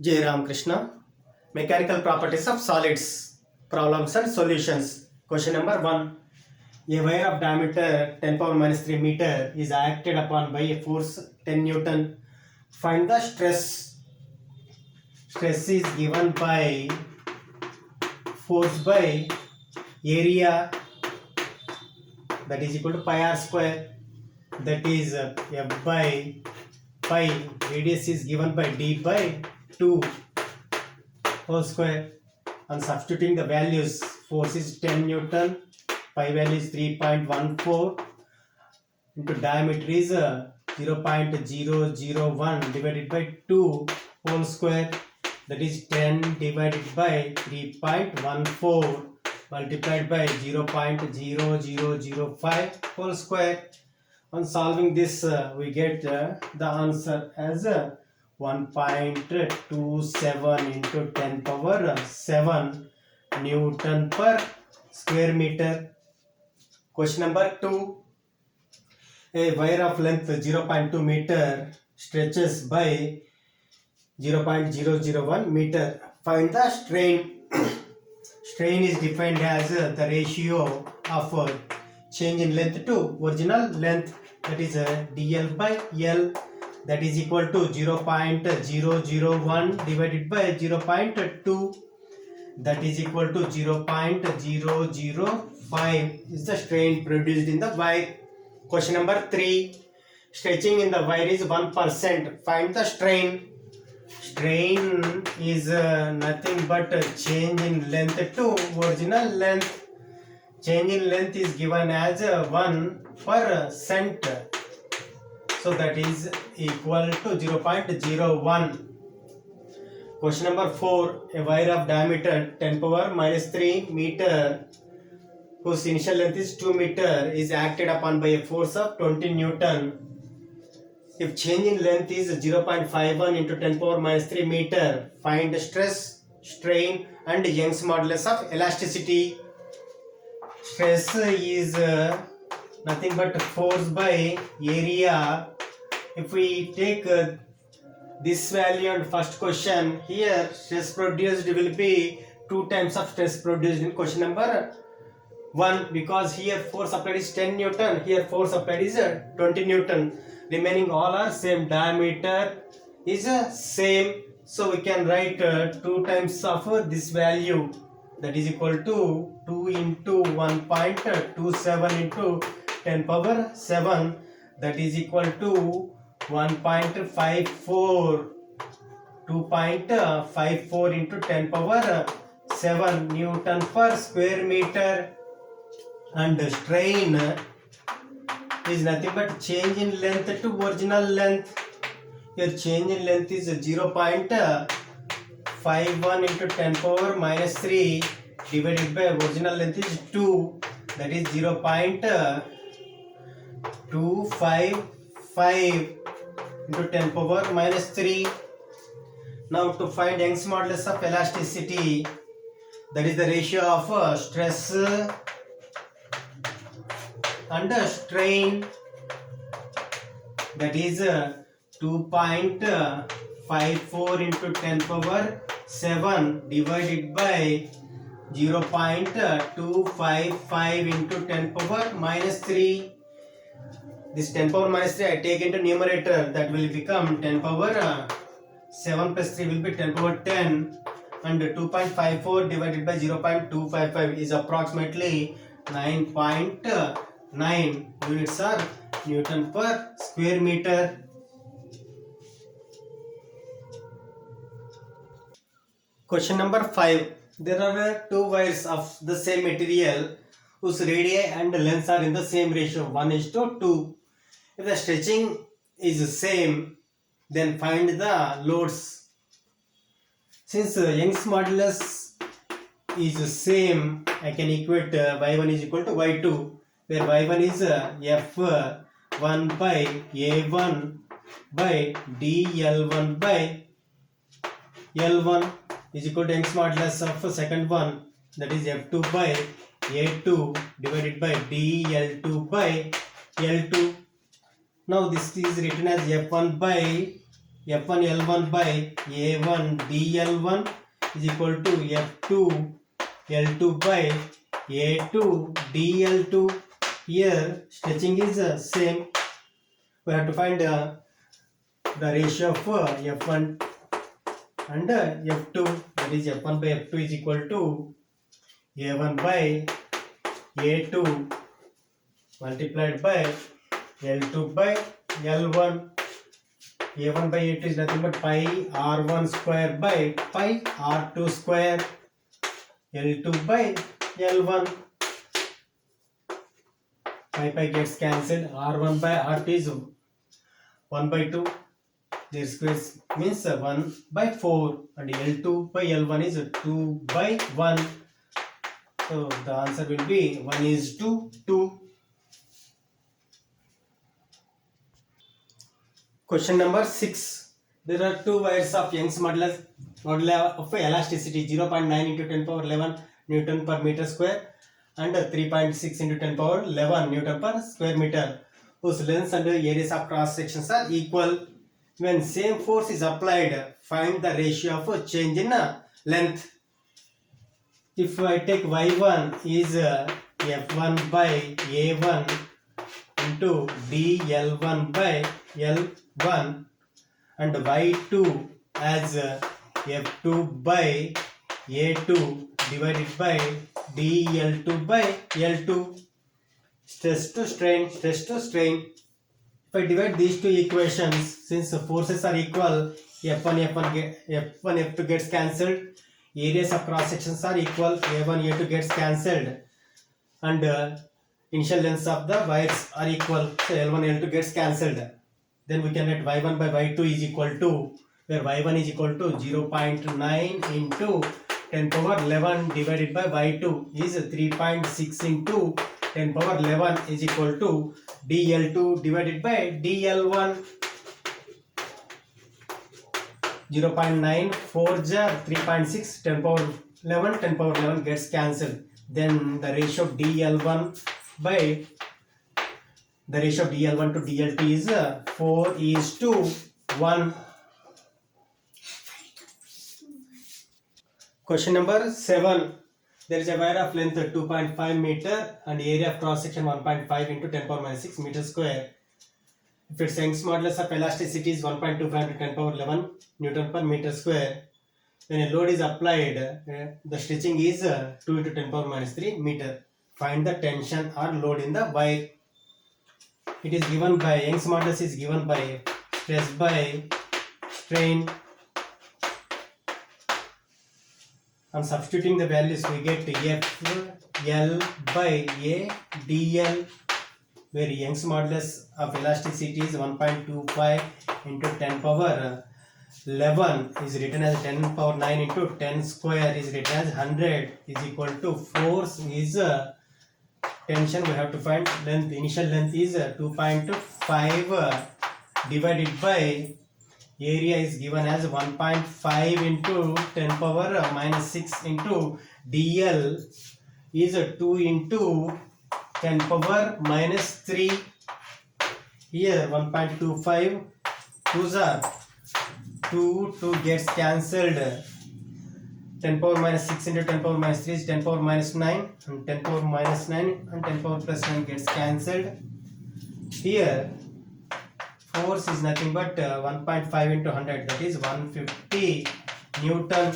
Jai Ram Krishna. Mechanical properties of solids. Problems and solutions. Question number 1. A wire of diameter 10 power minus 3 meter is acted upon by a force 10 Newton. Find the stress. Stress is given by force by area, that is equal to pi r square, that is F by pi. Radius is given by d by 2 whole square. On substituting the values, force is 10 Newton, pi value is 3.14 into diameter is 0.001 divided by 2 whole square, that is 10 divided by 3.14 multiplied by 0.0005 whole square. On solving this, we get the answer as 1.27 into 10 power 7 Newton per square meter. Question number 2. A wire of length 0.2 meter stretches by 0.001 meter. Find the strain. Strain is defined as the ratio of change in length to original length, that is dl by l, that is equal to 0.001 divided by 0.2, that is equal to 0.005 is the strain produced in the wire. Question number 3. Stretching in the wire is 1%. Find the strain. Strain is nothing but change in length to original length. Change in length is given as 1%. So that is equal to 0.01. Question number 4. A wire of diameter 10 power minus 3 meter whose initial length is 2 meter is acted upon by a force of 20 Newton. If change in length is 0.51 into 10 power minus 3 meter, find stress, strain and Young's modulus of elasticity. Stress is nothing but force by area. If we take this value and first question, here stress produced will be 2 times of stress produced in question number 1, because here force applied is 10 Newton, here force applied is 20 Newton. Remaining all are same, diameter is same, so we can write 2 times of this value, that is equal to 2 into 1.27 into 10 power 7, that is equal to 1.54, 2.54 into 10 power 7 Newton per square meter. And strain is nothing but change in length to original length. Here change in length is 0.51 into 10 power minus 3 divided by original length is 2, that is 0.255 into 10 power minus 3. Now to find Young's modulus of elasticity, that is the ratio of stress and strain, that is 2.54 into 10 power 7 divided by 0.255 into 10 power minus 3. This 10 power minus 3 I take into numerator, that will become 10 power 7 plus 3 will be 10 power 10, and 2.54 divided by 0.255 is approximately 9.9 units are Newton per square meter. Question number 5. There are 2 wires of the same material whose radii and lengths are in the same ratio, 1:2. If the stretching is the same, then find the loads. Since Young's modulus is the same, I can equate y1 is equal to y2, where y1 is f1 by a1 by dl1 by l1 is equal to Young's modulus of second one, that is f2 by a2 divided by dl2 by l2. Now this is written as f1 by F1 L1 by A1 dL1 is equal to F2 L2 by A2 dL2. Here stretching is same. We have to find the ratio of F1 and F2, that is F1 by F2 is equal to A1 by A2 multiplied by L2 by L1. A1 by A2 is nothing but pi R1 square by pi R2 square. L2 by L1. Pi gets cancelled. R1 by R2 is 1 by 2. Their squares means 1 by 4. And L2 by L1 is 2 by 1. So the answer will be 1 is to 2. Question number 6. There are two wires of Young's modulus of elasticity 0.9 into 10 power 11 Newton per meter square and 3.6 into 10 power 11 Newton per square meter, whose lengths and areas of cross sections are equal. When same force is applied, find the ratio of change in length. If I take y1 is f1 by a1 into dl1 by l1 and y2 as f2 by a2 divided by dl2 by l2. Stress to strain, stress to strain. If I divide these two equations, since the forces are equal, F1 F2 gets cancelled, areas of cross sections are equal, A1 A2 gets cancelled, and initial lengths of the wires are equal, so L1 L2 gets cancelled. Then we can get y1 by y2 is equal to, where y1 is equal to 0.9 into 10 power 11 divided by y2 is 3.6 into 10 power 11 is equal to dl2 divided by dl1. 0.9 4 jar 3.6 10 power 11 gets cancelled. Then the ratio of dl1 by the ratio of dl1 to dl2 is 4 is to 1. Question number 7. There is a wire of length 2.5 meter and area of cross section 1.5 into 10 power minus 6 meter square. If its Young's modulus of elasticity is 1.25 into 10 power 11 Newton per meter square, when a load is applied, the stretching is 2 into 10 power minus 3 meter. Find the tension or load in the wire. It is given by, Young's modulus is given by stress by strain. On substituting the values, we get F L by A dl, where Young's modulus of elasticity is 1.25 into 10 power 11 is written as 10 power 9 into 10 square is written as 100 is equal to force is tension. We have to find length. Initial length is 2.5 divided by area is given as 1.5 into 10 power minus 6 into dl is 2 into 10 power minus 3. Here 1.25 2s are 2 gets cancelled. 10 power minus 6 into 10 power minus 3 is 10 power minus 9 and 10 power minus 9 and 10 power plus 9 gets cancelled. Here force is nothing but 1.5 into 100, that is 150 Newton